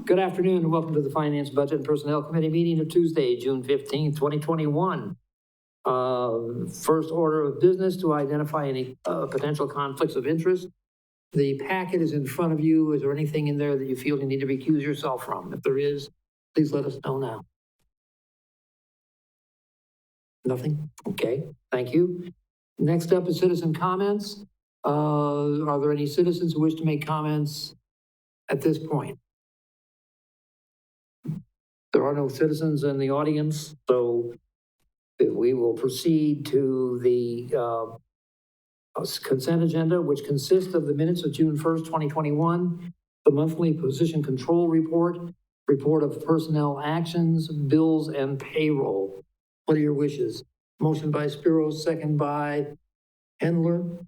Good afternoon and welcome to the Finance, Budget, and Personnel Committee meeting of Tuesday, June 15th, 2021. First order of business to identify any potential conflicts of interest. The packet is in front of you. Is there anything in there that you feel you need to recuse yourself from? If there is, please let us know now. Nothing? Okay, thank you. Next up is citizen comments. Are there any citizens who wish to make comments at this point? There are no citizens in the audience, so we will proceed to the consent agenda, which consists of the minutes of June 1st, 2021, the monthly position control report, report of personnel actions, bills, and payroll. What are your wishes? Motion by Spiro, second by Hendler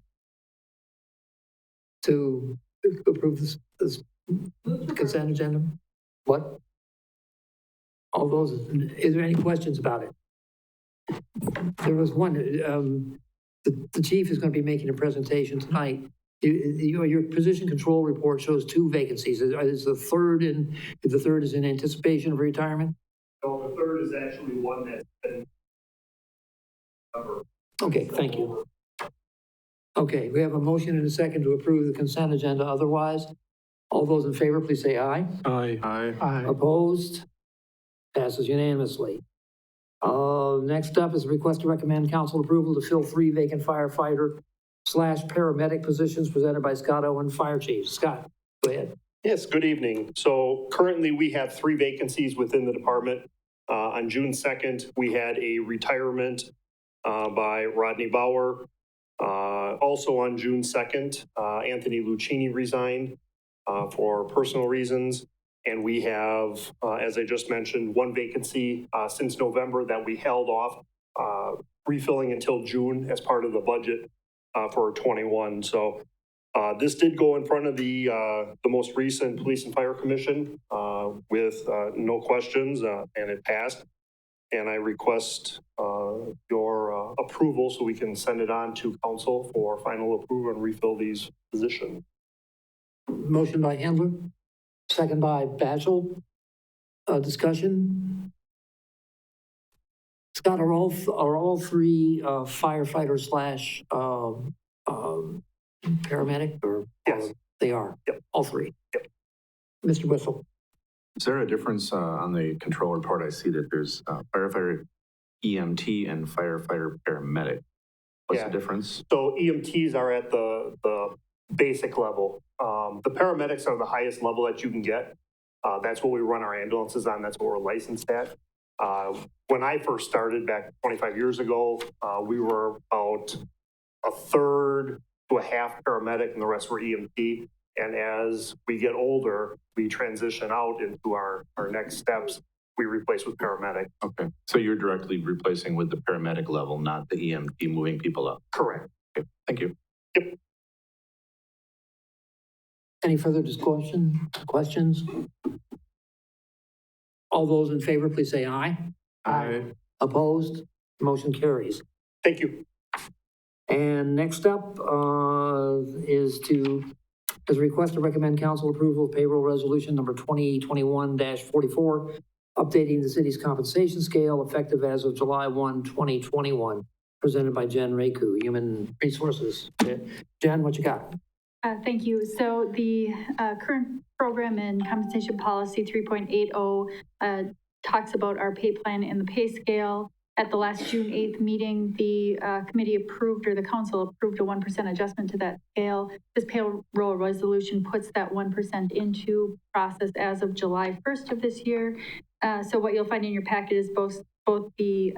to approve this consent agenda. What? All those, is there any questions about it? There was one, the chief is going to be making a presentation tonight. Your position control report shows 2 vacancies. Is the third is in anticipation of retirement? No, the third is actually one that's been covered. Okay, thank you. Okay, we have a motion and a second to approve the consent agenda. Otherwise, all those in favor, please say aye. Aye. Aye. Aye. Opposed? Passes unanimously. Next up is a request to recommend council approval to fill 3 vacant firefighter/paramedic positions presented by Scott Owen, Fire Chief. Scott, go ahead. Yes, good evening. So currently we have 3 vacancies within the department. On June 2nd, we had a retirement by Rodney Bauer. Also on June 2nd, Anthony Lucchini resigned for personal reasons. And we have, as I just mentioned, 1 vacancy since November that we held off refilling until June as part of the budget for 21. So this did go in front of the most recent Police and Fire Commission with no questions, and it passed. And I request your approval so we can send it on to council for final approval and refill these positions. Motion by Handler, second by Batchel. Discussion. Scott, are all 3 firefighters slash paramedic, or? Yes. They are? Yep. All 3? Yep. Mr. Whistle? Is there a difference on the control report? I see that there's firefighter EMT and firefighter paramedic. What's the difference? So EMTs are at the basic level. The paramedics are the highest level that you can get. That's what we run our ambulances on. That's what we're licensed at. When I first started back 25 years ago, we were about a third to a half paramedic and the rest were EMT. And as we get older, we transition out into our next steps. We replace with paramedic. Okay. So you're directly replacing with the paramedic level, not the EMT moving people up. Correct. Okay. Thank you. Yep. Any further discussion, questions? All those in favor, please say aye. Aye. Opposed? Motion carries. Thank you. And next up is a request to recommend council approval of payroll resolution number 2021-44, updating the city's compensation scale effective as of July 1, 2021, presented by Jen Reku, Human Resources. Jen, what you got? Thank you. So the current program and compensation policy 3.80 talks about our pay plan and the pay scale. At the last June 8th meeting, the committee approved, or the council approved, a 1% adjustment to that scale. This payroll resolution puts that 1% into process as of July 1st of this year. So what you'll find in your packet is both the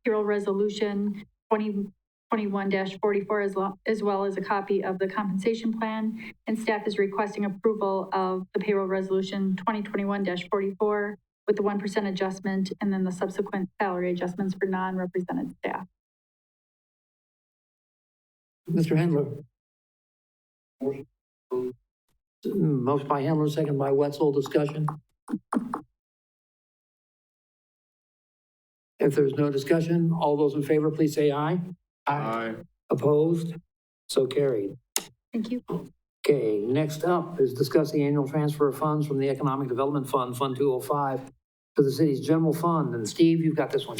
payroll resolution 2021-44 as well as a copy of the compensation plan. And staff is requesting approval of the payroll resolution 2021-44 with the 1% adjustment and then the subsequent salary adjustments for non-represented staff. Mr. Handler. Motion by Handler, second by Wetzel. Discussion. If there's no discussion, all those in favor, please say aye. Aye. Opposed? So carried. Thank you. Okay, next up is discuss the annual transfer of funds from the Economic Development Fund, Fund 205, to the city's general fund. And Steve, you've got this one.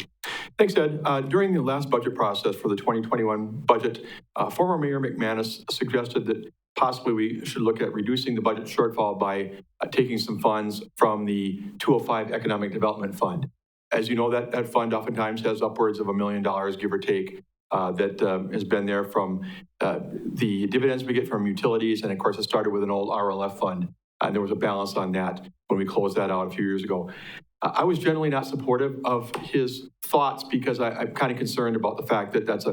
Thanks, Ed. During the last budget process for the 2021 budget, former Mayor McManus suggested that possibly we should look at reducing the budget shortfall by taking some funds from the 205 Economic Development Fund. As you know, that fund oftentimes has upwards of $1 million, give or take, that has been there from the dividends we get from utilities. And of course, it started with an old RLF fund. And there was a balance on that when we closed that out a few years ago. I was generally not supportive of his thoughts because I'm kind of concerned about the fact that that's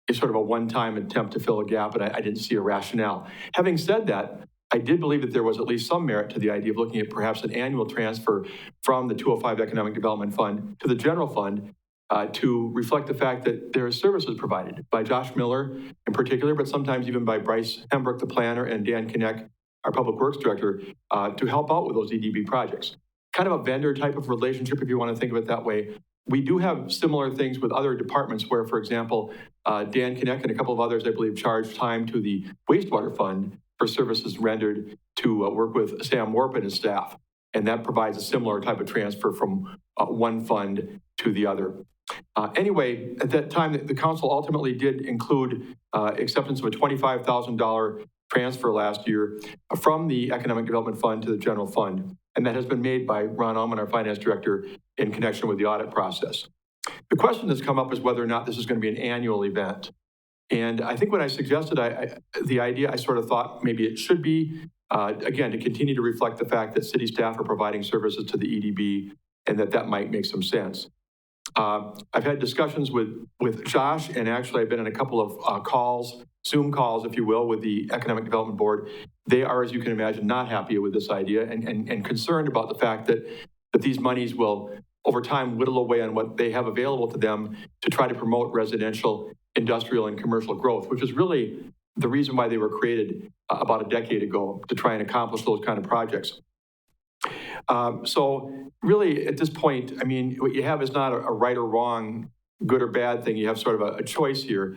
it's sort of a one-time attempt to fill a gap, and I didn't see a rationale. Having said that, I did believe that there was at least some merit to the idea of looking at perhaps an annual transfer from the 205 Economic Development Fund to the general fund to reflect the fact that there are services provided by Josh Miller in particular, but sometimes even by Bryce Hembrook, the planner, and Dan Kinneck, our Public Works Director, to help out with those EDB projects. Kind of a vendor type of relationship, if you want to think of it that way. We do have similar things with other departments where, for example, Dan Kinneck and a couple of others, I believe, charge time to the wastewater fund for services rendered to work with Sam Warp and his staff. And that provides a similar type of transfer from one fund to the other. Anyway, at that time, the council ultimately did include acceptance of a $25,000 transfer last year from the Economic Development Fund to the general fund. And that has been made by Ron Ullman, our finance director, in connection with the audit process. The question that's come up is whether or not this is going to be an annual event. And I think when I suggested the idea, I sort of thought maybe it should be, again, to continue to reflect the fact that city staff are providing services to the EDB and that might make some sense. I've had discussions with Josh, and actually I've been in a couple of calls, Zoom calls, if you will, with the Economic Development Board. They are, as you can imagine, not happy with this idea and concerned about the fact that these monies will, over time, whittle away on what they have available to them to try to promote residential, industrial, and commercial growth, which is really the reason why they were created about a decade ago, to try and accomplish those kind of projects. So really, at this point, I mean, what you have is not a right or wrong, good or bad thing. You have sort of a choice here.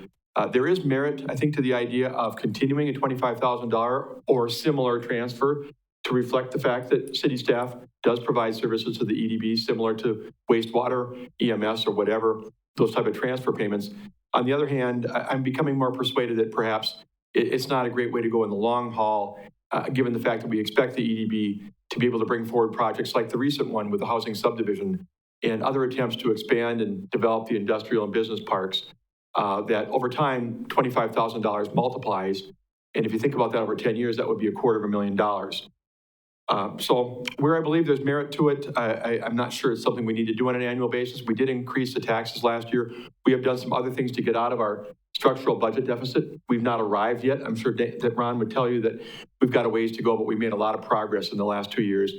There is merit, I think, to the idea of continuing a $25,000 or similar transfer to reflect the fact that city staff does provide services to the EDB, similar to wastewater, EMS, or whatever, those type of transfer payments. On the other hand, I'm becoming more persuaded that perhaps it's not a great way to go in the long haul, given the fact that we expect the EDB to be able to bring forward projects like the recent one with the housing subdivision and other attempts to expand and develop the industrial and business parks, that over time, $25,000 multiplies. And if you think about that over 10 years, that would be $250,000. So where I believe there's merit to it, I'm not sure it's something we need to do on an annual basis. We did increase the taxes last year. We have done some other things to get out of our structural budget deficit. We've not arrived yet. I'm sure that Ron would tell you that we've got a ways to go, but we made a lot of progress in the last 2 years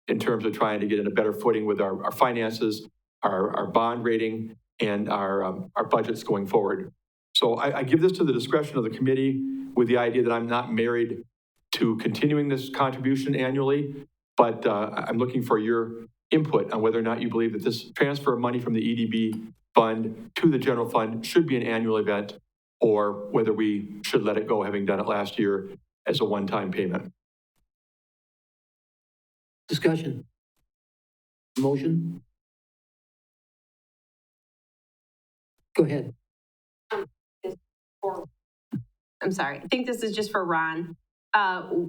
in terms of trying to get in a better footing with our finances, our bond rating, and our budgets going forward. So I give this to the discretion of the committee with the idea that I'm not married to continuing this contribution annually, but I'm looking for your input on whether or not you believe that this transfer of money from the EDB fund to the general fund should be an annual event, or whether we should let it go, having done it last year, as a one-time payment. Discussion. Motion. Go ahead. I'm sorry. I think this is just for Ron.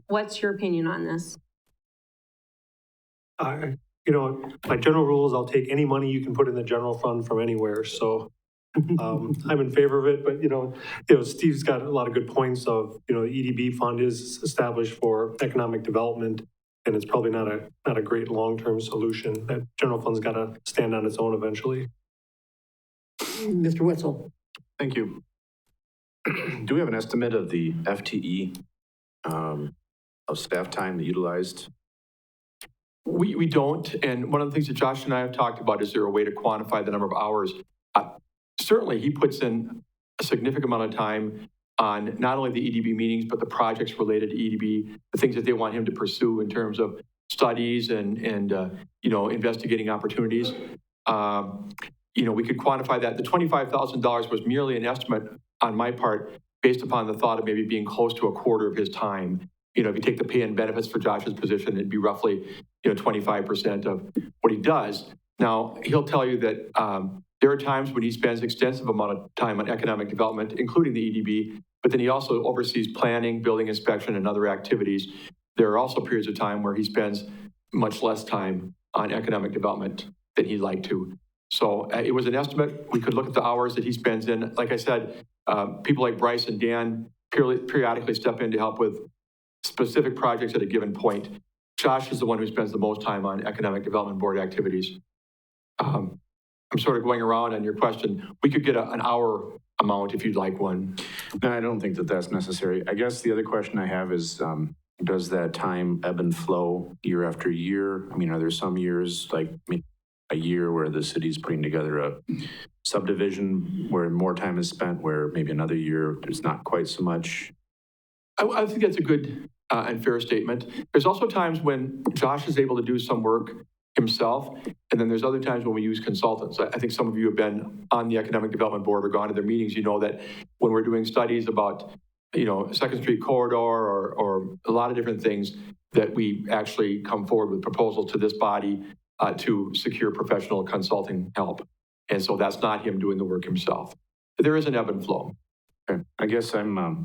What's your opinion on this? My general rule is I'll take any money you can put in the general fund from anywhere. So I'm in favor of it, but Steve's got a lot of good points of, the EDB fund is established for economic development, and it's probably not a great long-term solution. That general fund's got to stand on its own eventually. Mr. Wetzel. Thank you. Do we have an estimate of the FTE of staff time utilized? We don't, and one of the things that Josh and I have talked about, is there a way to quantify the number of hours? Certainly, he puts in a significant amount of time on not only the EDB meetings, but the projects related to EDB, the things that they want him to pursue in terms of studies and investigating opportunities. We could quantify that. The $25,000 was merely an estimate on my part, based upon the thought of maybe being close to a quarter of his time. if you take the pay and benefits for Josh's position, it'd be roughly, 25% of what he does. Now, he'll tell you that there are times when he spends extensive amount of time on economic development, including the EDB, but then he also oversees planning, building inspection, and other activities. There are also periods of time where he spends much less time on economic development than he'd like to. So it was an estimate. We could look at the hours that he spends in. Like I said, people like Bryce and Dan periodically step in to help with specific projects at a given point. Josh is the one who spends the most time on economic development board activities. I'm sort of going around on your question. We could get an hour amount if you'd like one. No, I don't think that that's necessary. I guess the other question I have is, does that time ebb and flow year after year? I mean, are there some years, like a year where the city's putting together a subdivision where more time is spent, where maybe another year there's not quite so much? I think that's a good and fair statement. There's also times when Josh is able to do some work himself, and then there's other times when we use consultants. I think some of you have been on the Economic Development Board or gone to their meetings. You know that when we're doing studies about, Second Street Corridor or a lot of different things, that we actually come forward with proposals to this body to secure professional consulting help. And so that's not him doing the work himself. But there is an ebb and flow. Okay. I guess I'm a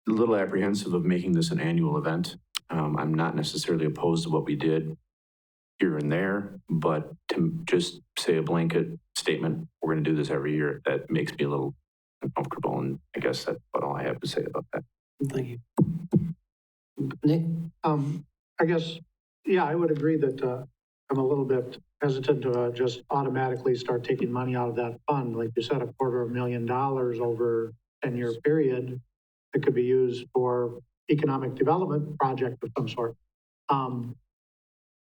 little apprehensive of making this an annual event. I'm not necessarily opposed to what we did here and there, but to just say a blanket statement, we're going to do this every year, that makes me a little uncomfortable. And I guess that's about all I have to say about that. Thank you. Nick? I guess, yeah, I would agree that I'm a little bit hesitant to just automatically start taking money out of that fund. Like you said, $250,000 over a 10-year period that could be used for economic development project of some sort.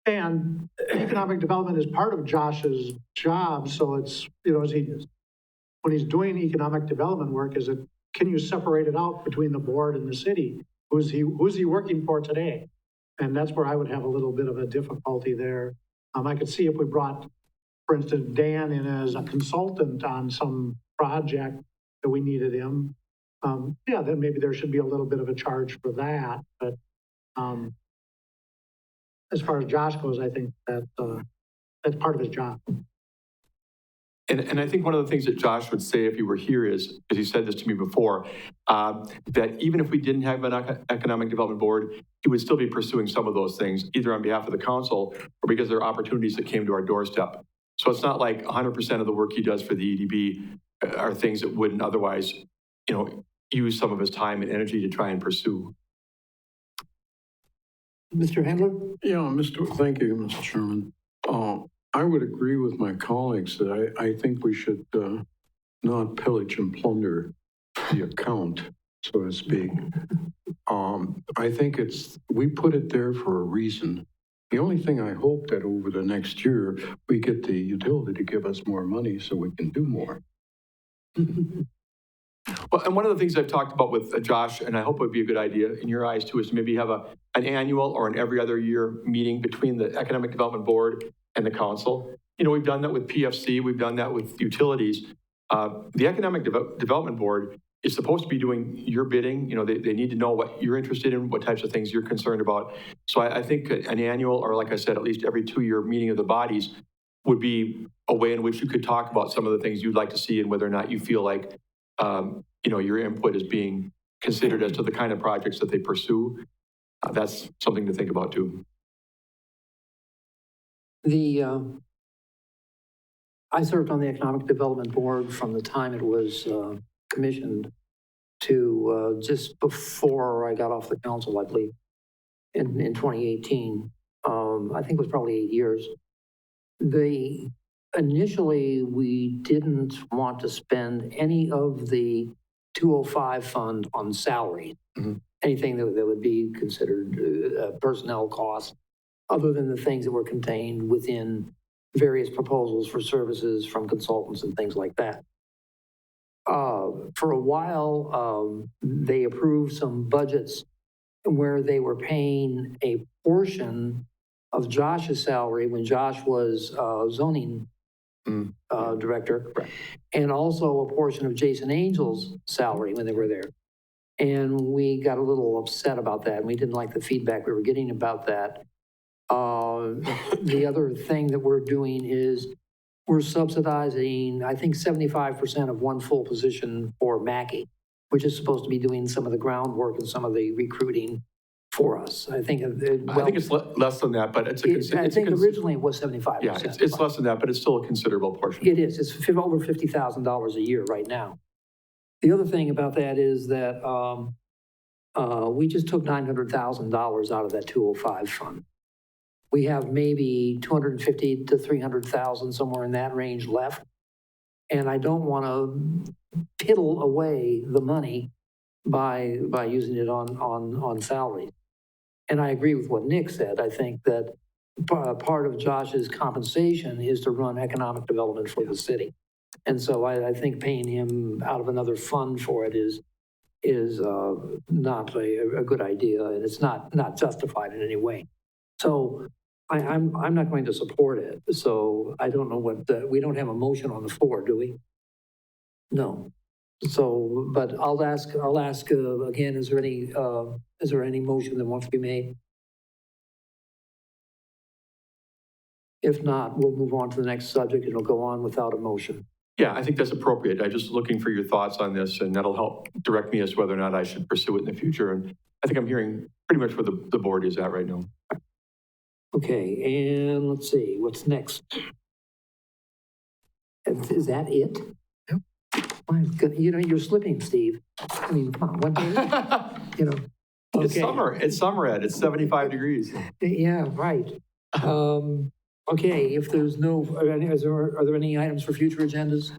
And economic development is part of Josh's job. So it's, when he's doing economic development work, can you separate it out between the board and the city? Who's he working for today? And that's where I would have a little bit of a difficulty there. I could see if we brought, for instance, Dan in as a consultant on some project that we needed him. Then maybe there should be a little bit of a charge for that. But as far as Josh goes, I think that that's part of his job. And I think one of the things that Josh would say if he were here is, as he said this to me before, that even if we didn't have an economic development board, he would still be pursuing some of those things, either on behalf of the council or because there are opportunities that came to our doorstep. So it's not like 100% of the work he does for the EDB are things that wouldn't otherwise, use some of his time and energy to try and pursue. Mr. Handler? Yeah, thank you, Mr. Chairman. I would agree with my colleagues that I think we should not pillage and plunder the account, so to speak. I think we put it there for a reason. The only thing I hope that over the next year, we get the utility to give us more money so we can do more. Well, and one of the things I've talked about with Josh, and I hope it would be a good idea in your eyes too, is to maybe have an annual or an every other year meeting between the Economic Development Board and the council. We've done that with PFC, we've done that with utilities. The Economic Development Board is supposed to be doing your bidding. They need to know what you're interested in, what types of things you're concerned about. So I think an annual, or like I said, at least every 2-year meeting of the bodies would be a way in which you could talk about some of the things you'd like to see and whether or not you feel like your input is being considered as to the kind of projects that they pursue. That's something to think about too. I served on the Economic Development Board from the time it was commissioned to just before I got off the council, I believe, in 2018. I think it was probably 8 years. Initially, we didn't want to spend any of the 205 fund on salary, anything that would be considered personnel costs, other than the things that were contained within various proposals for services from consultants and things like that. For a while, they approved some budgets where they were paying a portion of Josh's salary when Josh was zoning director, and also a portion of Jason Angel's salary when they were there. And we got a little upset about that, and we didn't like the feedback we were getting about that. The other thing that we're doing is we're subsidizing, I think, 75% of one full position for Mackey, which is supposed to be doing some of the groundwork and some of the recruiting for us. I think, I think it's less than that, but it's a. I think originally it was 75%. Yeah, it's less than that, but it's still a considerable portion. It is. It's over $50,000 a year right now. The other thing about that is that we just took $900,000 out of that 205 fund. We have maybe 250 to 300,000, somewhere in that range left. And I don't want to piddle away the money by using it on salaries. And I agree with what Nick said. I think that part of Josh's compensation is to run economic development for the city. And so I think paying him out of another fund for it is not a good idea, and it's not justified in any way. So I'm not going to support it. So I don't know we don't have a motion on the floor, do we? No. So, but I'll ask again, is there any motion that wants to be made? If not, we'll move on to the next subject. It'll go on without a motion. Yeah, I think that's appropriate. I'm just looking for your thoughts on this, and that'll help direct me as to whether or not I should pursue it in the future. And I think I'm hearing pretty much where the board is at right now. Okay, and let's see, what's next? Is that it? My goodness, you're slipping, Steve. I mean, come on, one day, It's Okay. summer. It's summer, Ed. It's 75 degrees. Yeah, right. Okay, if there's are there any items for future agendas?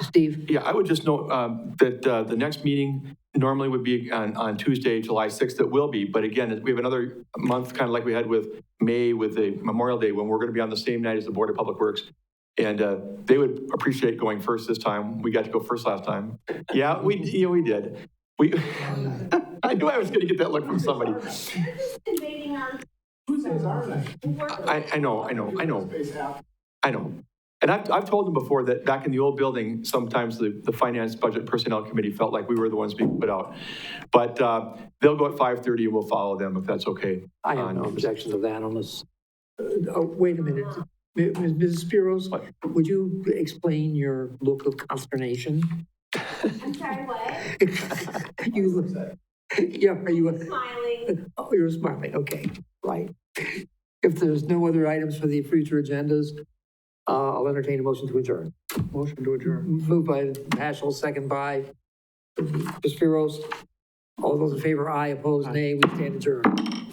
Steve? Yeah, I would just note that the next meeting normally would be on Tuesday, July 6th. It will be, but again, we have another month, kind of like we had with May with the Memorial Day, when we're going to be on the same night as the Board of Public Works. And they would appreciate going first this time. We got to go first last time. Yeah, we did. I knew I was going to get that look from somebody. I know. And I've told them before that back in the old building, sometimes the Finance, Budget, Personnel Committee felt like we were the ones being put out. But they'll go at 5:30 and we'll follow them if that's okay. I have no objections of that unless, wait a minute. Mrs. Spiros, would you explain your look of consternation? I'm sorry, what? Yeah, are you? Smiling. Oh, you're smiling, okay, right. If there's no other items for the future agendas, I'll entertain a motion to adjourn. Motion to adjourn. Moved by Paschal, second by Spiros. All those in favor, aye, opposed, nay, we stand adjourned.